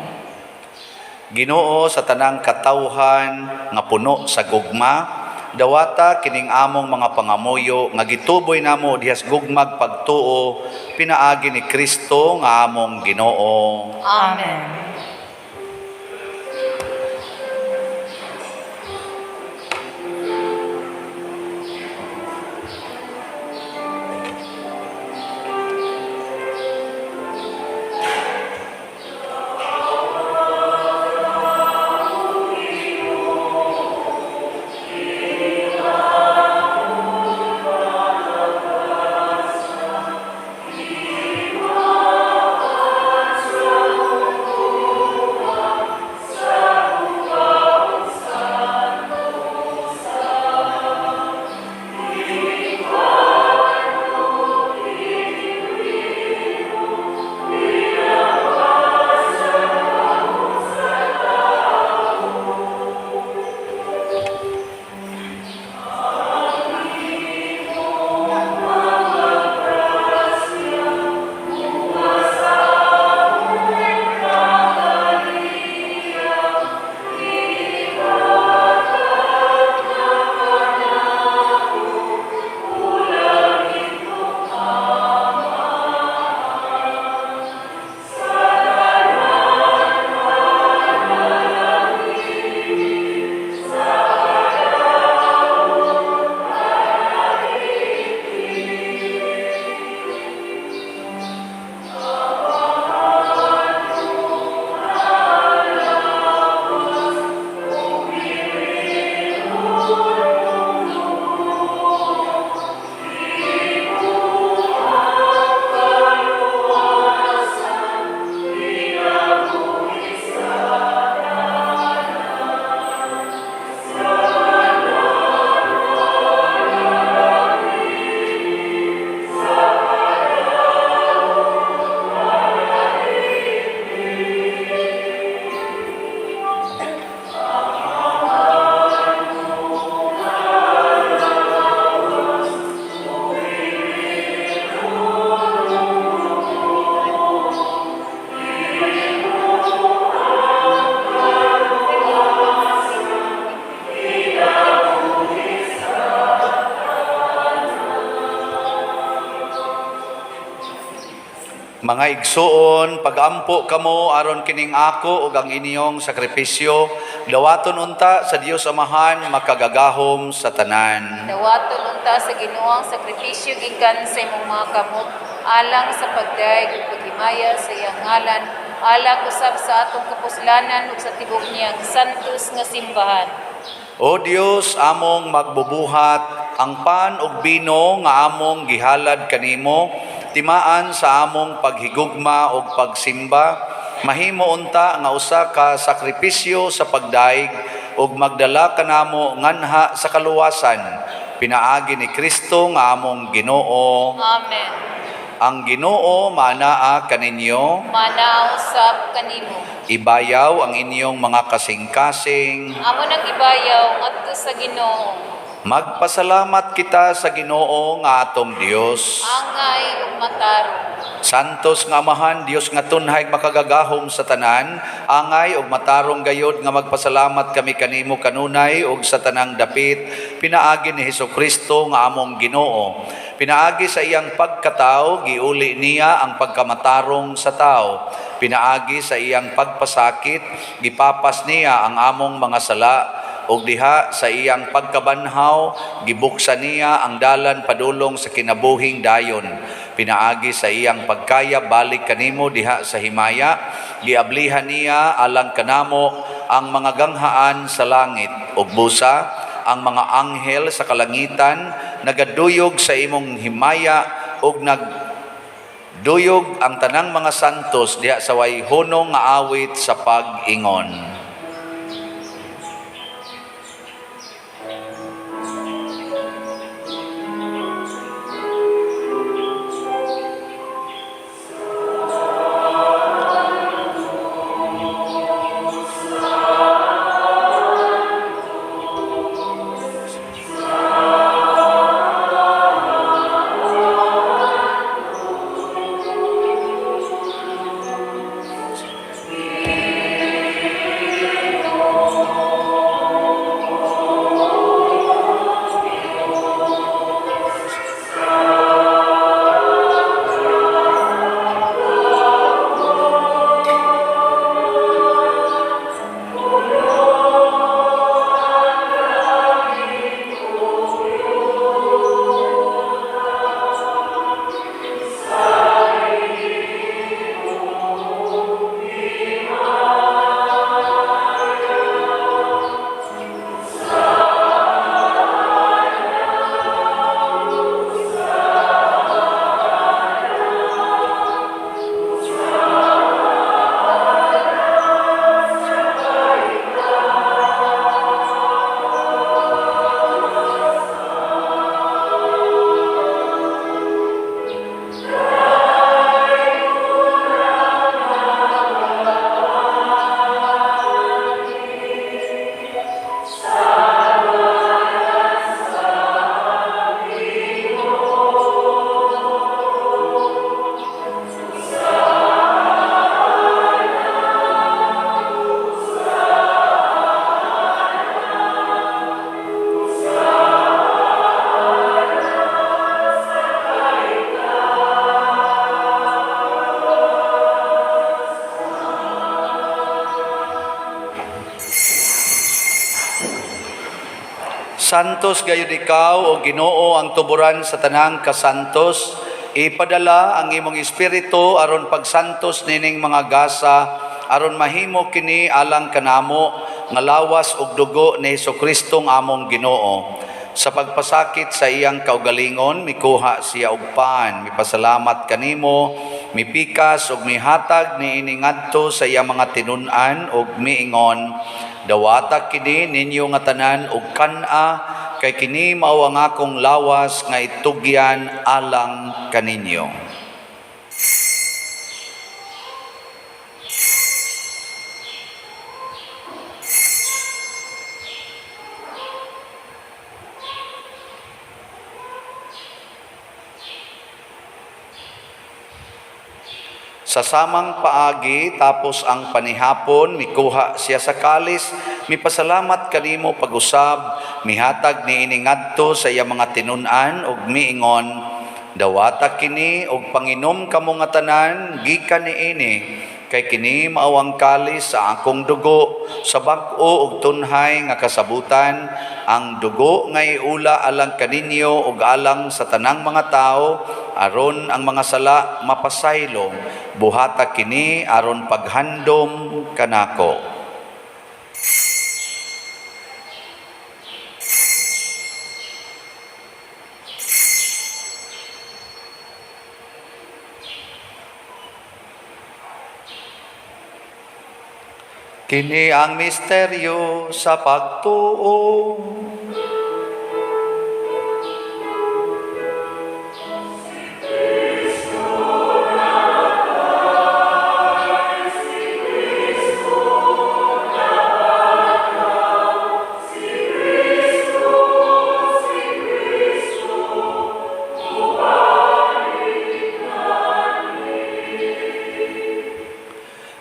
Ginoo, sa tanang katawhan nga puno sa gugma, dawata kining among mga pangamuyo nga gituboy namo dihas gugmag pagtuo pinaagi ni Kristo nga among Ginoo. Amen. Mga igsuon, pagampo kamo aron kining ako ug ang inyong sakripisyo, dawaton unta sa Dios Amahan makagagahom sa tanan. Dawaton unta sa Ginoong sakripisyo gikan sa imong mga kamot, alang sa pagdaig ug paghimaya sa iyang ngalan, alang usab sa atong kapuslanan ug sa tibok niyang santos nga simbahan. O Dios, among magbubuhat, ang pan ug bino nga among gihalad kanimo, timaan sa among paghigugma ug pagsimba, mahimo unta nga usa ka sakripisyo sa pagdaig ug magdala kanamo nganha sa kaluwasan. Pinaagi ni Kristo nga among Ginoo. Amen. Ang Ginoo manaa kaninyo, Manaaw usab kanimo. ibayaw ang inyong mga kasing-kasing. Amo nang ibayaw ngadto sa Ginoo. Magpasalamat kita sa Ginoo nga atong Dios. Angay ug matarong. Santos nga Amahan, Dios nga tunhay makagagahom sa tanan, angay ug matarong gayod nga magpasalamat kami kanimo kanunay ug sa tanang dapit, pinaagi ni Hesukristo nga among Ginoo. Pinaagi sa iyang pagkatao, giuli niya ang pagkamatarong sa tao. Pinaagi sa iyang pagpasakit, gipapas niya ang among mga sala, ug diha sa iyang pagkabanhaw, gibuksan niya ang dalan padulong sa kinabuhing dayon. Pinaagi sa iyang pagkaya balik kanimo diha sa himaya, giablihan niya alang kanamo ang mga ganghaan sa langit ug busa ang mga anghel sa kalangitan, nagaduyog sa imong himaya ug nagduyog ang tanang mga santos diha sa way hunong nga awit sa pag-ingon. Santos gayud ikaw o Ginoo ang tuburan sa tanang kasantos, ipadala ang imong espiritu aron pagsantos nining mga gasa, aron mahimo kini alang kanamo nga lawas ug dugo ni Hesukristo nga among Ginoo. Sa pagpasakit sa iyang kaugalingon, mikuha siya og pan, mipasalamat kanimo, mipikas ug mihatag niini ngadto sa iyang mga tinun-an ug miingon, dawata kini ninyo nga tanan ug kan-a, kay kini mao ang akong lawas nga itugyan alang kaninyo. Sa samang paagi tapos ang panihapon, mikuha siya sa kalis, mipasalamat kanimo pag-usab, mihatag niini ngadto sa iya mga tinun-an ug miingon, Dawata kini og panginom kamo nga tanan gikan niini, kay kini mao ang kalis sa akong dugo sa bag-o ug tunhay nga kasabutan, ang dugo nga iula alang kaninyo ug alang sa tanang mga tao aron ang mga sala mapasaylo. Buhata kini aron paghandom kanako. Kini ang misteryo sa pagtuo.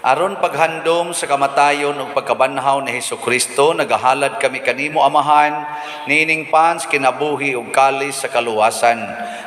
Aron paghandom sa kamatayon ug pagkabanhaw ni Hesukristo, nagahalad kami kanimo Amahan, niining pans kinabuhi ug kalis sa kaluwasan.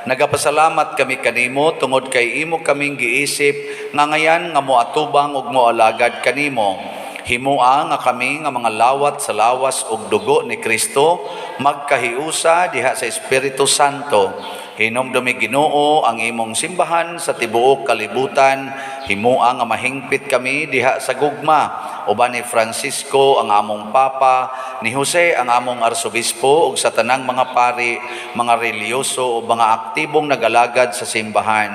Nagapasalamat kami kanimo tungod kay imo kaming giisip nga ngayan nga moatubang ug moalagad kanimo. Himua nga kami nga mga lawat sa lawas ug dugo ni Kristo magkahiusa diha sa Espiritu Santo. Hinumdumi Ginoo ang imong simbahan sa tibuok kalibutan. Himua nga mahingpit kami diha sa gugma, uban ni Francisco ang among Papa, ni Jose ang among Arsobispo ug sa tanang mga pari, mga reliyoso o mga aktibong nagalagad sa simbahan.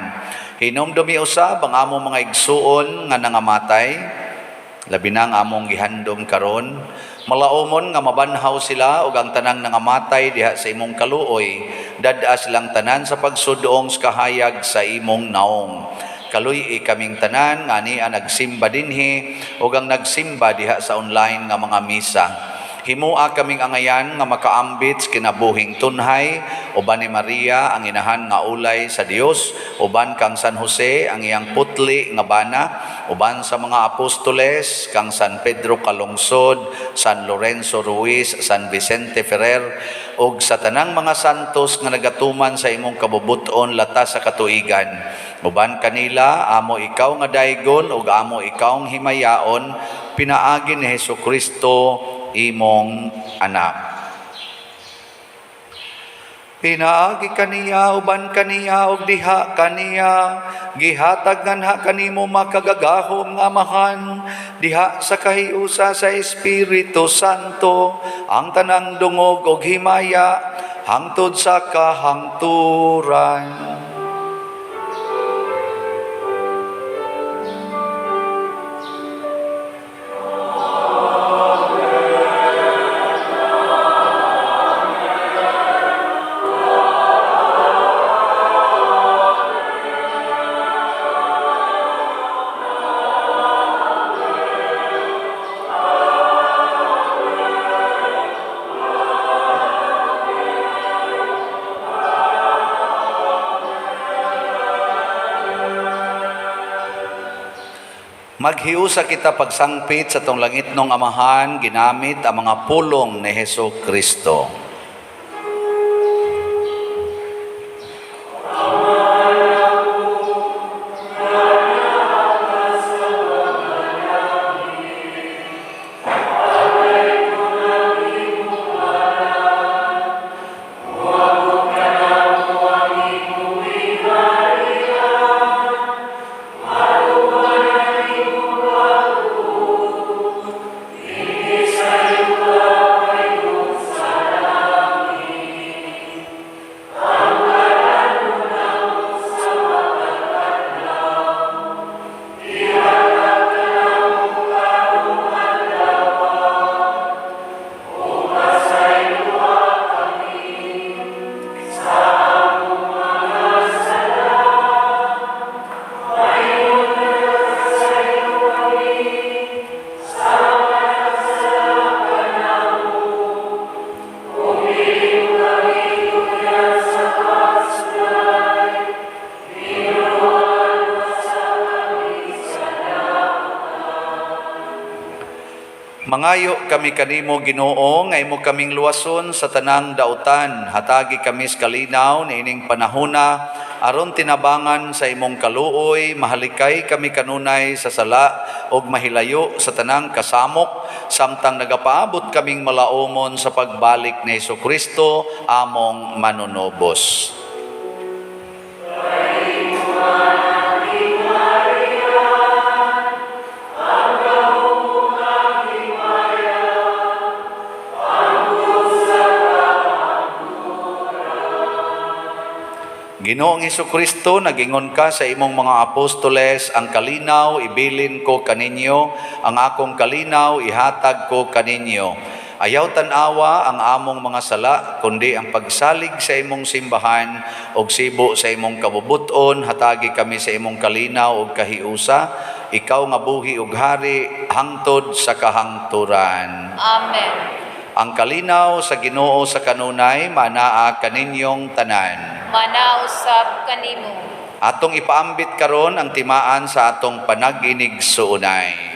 Hinumdumi usab ang among mga igsuon nga nangamatay, labi na ang among gihandom karon. Malaumon nga mabanhaw sila ug ang tanang nangamatay diha sa imong kaluoy, dad-a silang tanan sa pagsudong sa kahayag sa imong naong. Kaluy kaming tanan nga niya nagsimba dinhi ug ang nagsimba diha sa online nga mga misa. Himua kaming angayan nga makaambit sa kinabuhing tunhay, uban ni Maria ang inahan nga ulay sa Dios, uban kang San Jose ang iyang putli nga bana, uban sa mga apostoles kang San Pedro Calungsod, San Lorenzo Ruiz, San Vicente Ferrer, ug sa tanang mga santos nga nagatuman sa imong kabubuton latas sa katuigan. Uban kanila, amo ikaw nga daygon ug amo ikaw nga himayaon, pinaagi ni Hesukristo imong anak. Pinaagi kaniya, uban kaniya, ug diha kaniya, gihatag nganha kanimo makagagahom nga Amahan, diha sa kahiusa sa Espiritu Santo, ang tanang dungog ug himaya, hangtod sa kahangturan. Maghiusa kita pagsangpit sa tong langit nung Amahan, ginamit ang mga pulong ni Hesukristo. Mangayo kami kanimo Ginoo nga imo kaming luwason sa tanang dautan. Hatagi kami sa kalinaw niining panahona aron tinabangan sa imong kaluoy. Mahalikay kami kanunay sa sala ug mahilayo sa tanang kasamok samtang nagapaabot kaming malaumon sa pagbalik ni Hesukristo among manunobos. Ginoong Hesukristo, nagingon ka sa imong mga apostoles, ang kalinaw ibilin ko kaninyo, ang akong kalinaw ihatag ko kaninyo. Ayaw tanawa ang among mga sala, kundi ang pagsalig sa imong simbahan o sibo sa imong kabubuton. Hatagi kami sa imong kalinaw o kahiusa, ikaw nga buhi ug hari hangtod sa kahangturan. Amen. Ang kalinaw sa Ginoo sa kanunay, manaa kaninyong tanan. Manausab kanimo. Atong ipaambit karon ang timaan sa atong panag-inig suunay.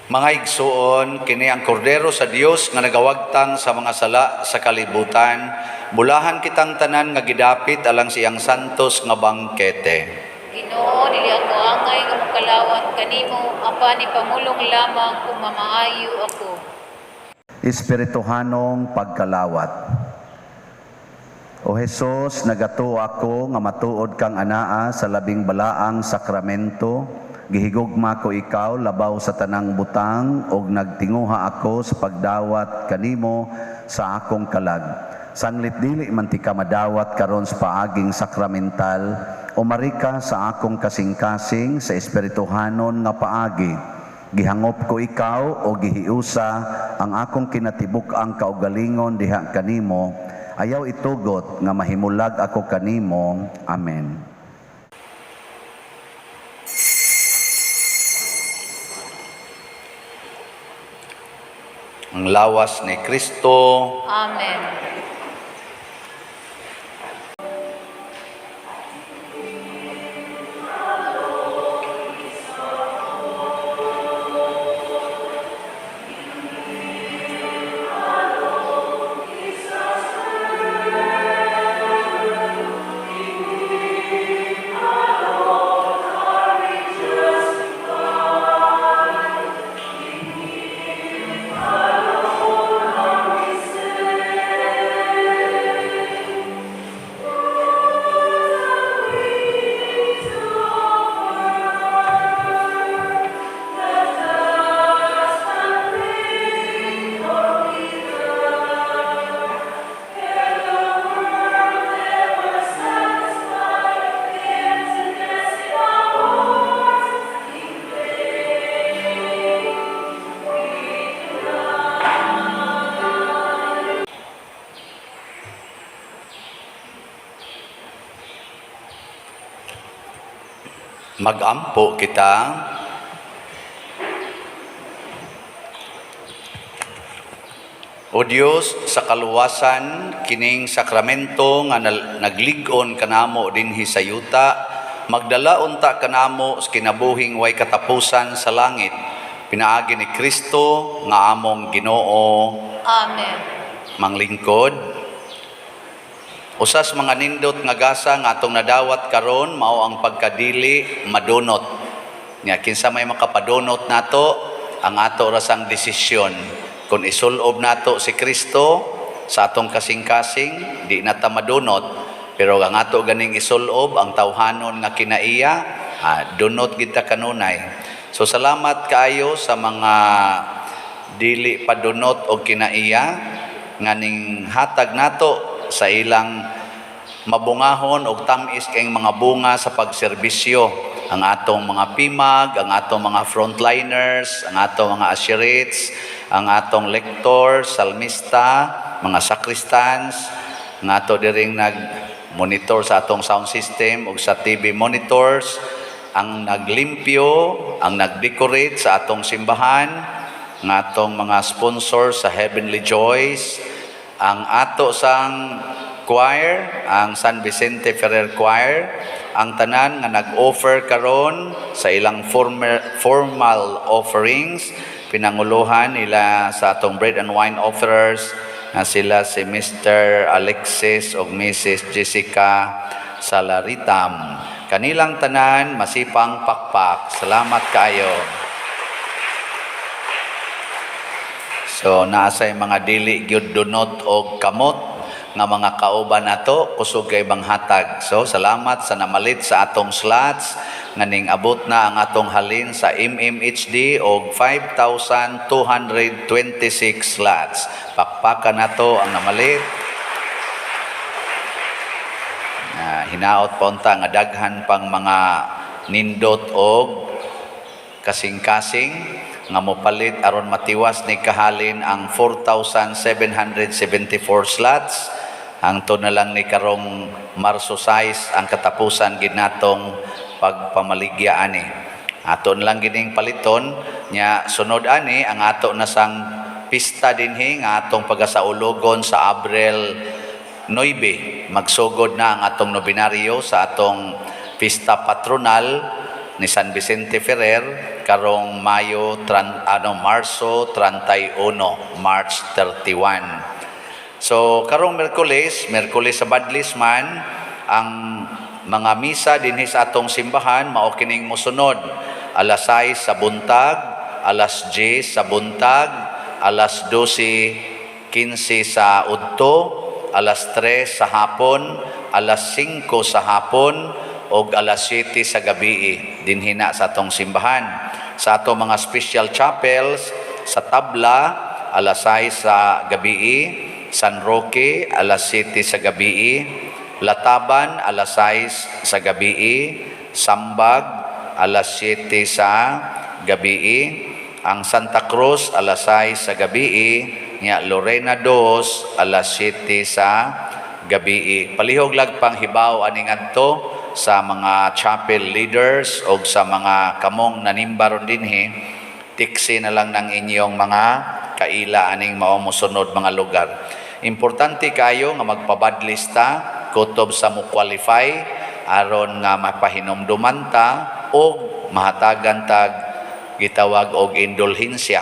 Mga igsuon, kini ang kordero sa Dios nga nagawagtang sa mga sala sa kalibutan. Bulahan kitang tanan nga gidapit alang siyang santos nga bangkete. Ginoo, dili ako angay nga mokalawat kanimo, apan ipamulong lamang kung mamaayo ako. Espirituhanong pagkalawat. O Jesus, nagato ako nga matuod kang anaa sa labing balaang sakramento. Gihigugma ko ikaw labaw sa tanang butang ug nagtinguha ako sa pagdawat kanimo sa akong kalag. Sanglit dili man ti ka madawat karon sa paaging sakramental, umari ka sa akong kasing-kasing sa espirituhanon nga paagi. Gihangop ko ikaw o gihiusa ang akong kinatibuk-ang kaugalingon diha kanimo. Ayaw itugot nga mahimulag ako kanimo. Amen. Ang lawas ni Kristo. Amen. Magampo kita. O Dios, sa kaluwasan kining sakramento nga naglig-on kanamo dinhi sa yuta, magdala unta kanamo sa kinabuhing way katapusan sa langit. Pinaagi ni Kristo nga among Ginoo. Amen. Manglingkod. Usas mga nindot nga gasa nga atong nadawat karon mao ang pagkadili madunot. Nya kinsa may makapadunot nato ang ato rasang desisyon kung isulob nato si Kristo sa atong kasing-kasing di na ta madunot, pero ang ato ganing isulob ang tawhanon nga kinaiya, dunot gid ta kanunay. So salamat kaayo sa mga dili padunot og kinaiya nganing hatag nato sa ilang mabungahon og tamis kayong mga bunga sa pagserbisyo. Ang atong mga pimag, ang atong mga frontliners, ang atong mga usherates, ang atong lectors, salmista, mga sakristans, nga ato diring nag-monitor sa atong sound system ug sa TV monitors, ang naglimpyo, ang nag-decorate sa atong simbahan, nga atong mga sponsors sa Heavenly Joys, ang ato sang choir, ang San Vicente Ferrer Choir, ang tanan nga nag-offer karon sa ilang formal offerings, pinanguluhan nila sa atong bread and wine offerers na sila si Mr. Alexis o Mrs. Jessica Salaritam. Kanilang tanan masipang pakpak. Salamat kayo. So naasay mga dili gyud dunot og kamot nga mga kauban nato kusog kay ibang hatag. So salamat sa namalit sa atong slots nganing abot na ang atong halin sa MMHD og 5,226 slots. Pakpakan nato ang namalit. Hinaot pa unta nga daghan pang mga nindot og kasing-kasing nga mopalit aron matiwas ni kahalin ang 4,774 slots. Hangtod na lang ni karong Marso 6 ang katapusan gid natong pagpamaligya ani. Ato na lang gining paliton nya sunod ani ang ato na sang pista dinhi nga atong pagasaulogon sa Abril 9. Magsugod na ang atong nobinaryo sa atong pista patronal ni San Vicente Ferrer karong Marso 31, March 31. So karong Miyerkules sa Badlis man, ang mga misa dinhi sa atong simbahan mao kining mosunod. Alas 6 sa buntag, alas 10 sa buntag, alas 12:15 sa udto, alas 3 sa hapon, alas 5 sa hapon, o alas 7 sa gabi dinhi na sa atong simbahan. Sa atong mga special chapels, sa Tabla, alas 6 sa gabi, San Roque, alas 7 sa gabi, Lataban, alas 6 sa gabi, Sambag, alas 7 sa gabi, ang Santa Cruz, alas 6 sa gabi, nya Lorena 2, alas 7 sa gabi. Palihog lag pang hibaw aning adto sa mga chapel leaders o sa mga kamong nanimbaron dinhi, tiksi na lang ng inyong mga kaila aning mao mosunod mga lugar. Importante kayo nga magpabadlista kutob sa mo qualify aron nga mapahinomduman ta o mahatagan tag gitawag og indulhensya.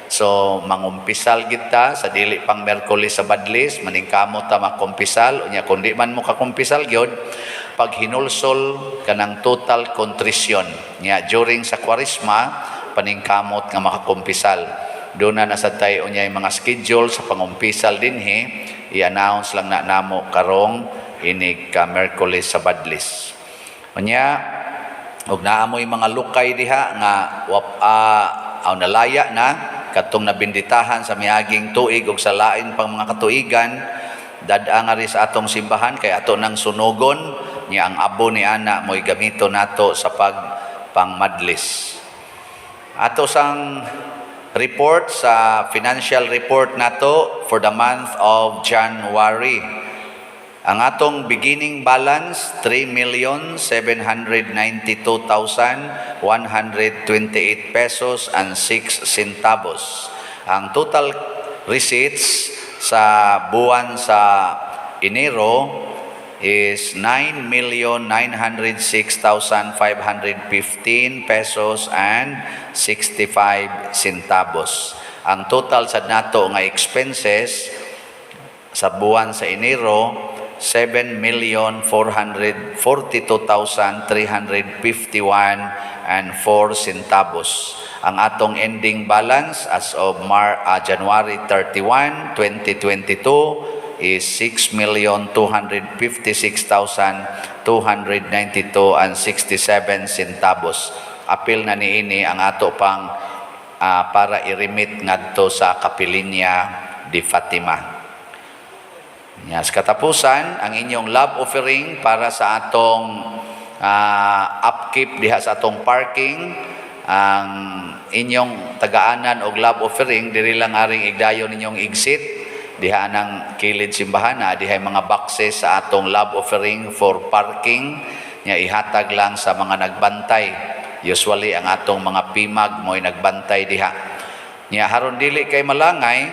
So mangumpisal kita sa dili pang Miyerkules sa Badlis, maningkamot ta makumpisal unya kundi man mo kakumpisal gyud pag hinulsol kanang total contrition nya during sa Kwaresma paningkamot nga makakumpisal. Doon na nasa tayo unya yung mga schedule sa pangumpisal dinhi, i-announce lang na namo karong inig ka Miyerkules sa Badlis. Unya, og naamoy mga lukay diha nga nalaya na katong nabinditahan sa miaging tuig ug sa lain pang mga katuigan, dad-a nga ri sa atong simbahan kay ato nang sunugon niya ang abo ni ana mo'y gamito nato sa pangmadlis. Ato sang report sa financial report nato for the month of January. Ang atong beginning balance 3,792,128 pesos and 6 centavos. Ang total receipts sa buwan sa Enero is 9,906,515 pesos and 65 centavos. Ang total sa nato nga expenses sa buwan sa Enero 7,442,351 and 4 centavos. Ang atong ending balance as of January 31, 2022 is 6,256,292 and 67 centavos. Apil na niini ang ato pang para i-remit ngadto sa Kapilinya di Fatima. Sa katapusan, ang inyong love offering para sa atong upkeep diha sa atong parking, ang inyong tagaanan og love offering diri lang aring igdayon ninyong exit diha nang kilid simbahan diha mga boxes sa atong love offering for parking nya ihatag lang sa mga nagbantay. Usually ang atong mga pimag mo'y nagbantay diha. Nya haron dili kay malangay,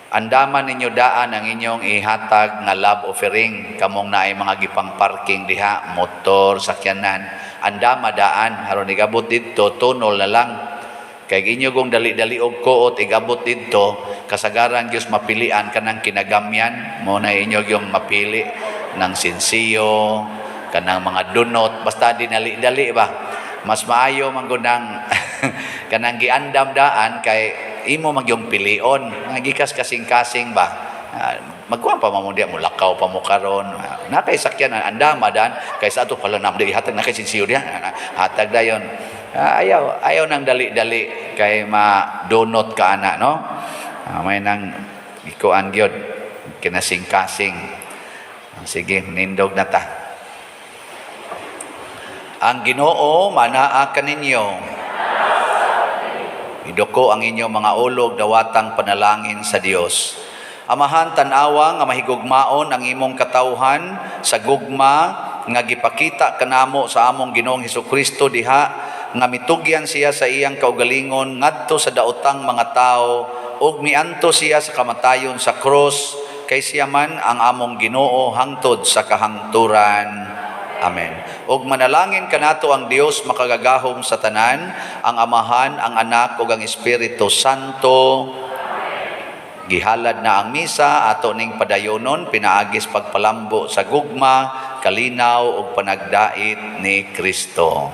andaman ninyo daan ang inyong ihatag nga love offering. Kamong naay mga gipang parking diha, motor, sakyanan, andama daan haron igabot didto tunol na lang. Kay inyo gong dali-dali og kuot igabot didto, kasagaran gyud mapilian kanang kinagamyan, mo na inyo gyung mapili ng sinsiyo, kanang mga donut, basta dinali-dali ba. Mas maayo man gunang kanang giandam daan kay imo magyong pilion nga gikas kasing-kasing ba. Magkuha pa mo diya mo lakaw pa mo karon. Na kay sakyan andama daan kay sa ato pala namdi hatag na kay sinsiyo diha. Hatag dayon. Ayaw nang dali-dali kay ma-donut ka ana no. May nang ikuan gyud kinasing-kasing. Sige, nindog na ta. Ang Ginoo manaa kaninyo. Idoko ang inyong mga ulog dawatang panalangin sa Dios. Amahan tan-awa nga mahigugmaon ang imong katawhan sa gugma nga gipakita kanamo sa among Ginoong Hesukristo diha nga mitugyan siya sa iyang kaugalingon ngadto sa daotang mga tao ug mianto siya sa kamatayon sa krus kay siya man ang among Ginoo hangtod sa kahangturan. Amen. Ug manalangin kanato ang Dios makagagahom sa tanan, ang Amahan, ang Anak ug ang Espiritu Santo. Gihalad na ang misa ato ning padayonon pinaagis pagpalambo sa gugma, kalinaw ug panagdait ni Kristo.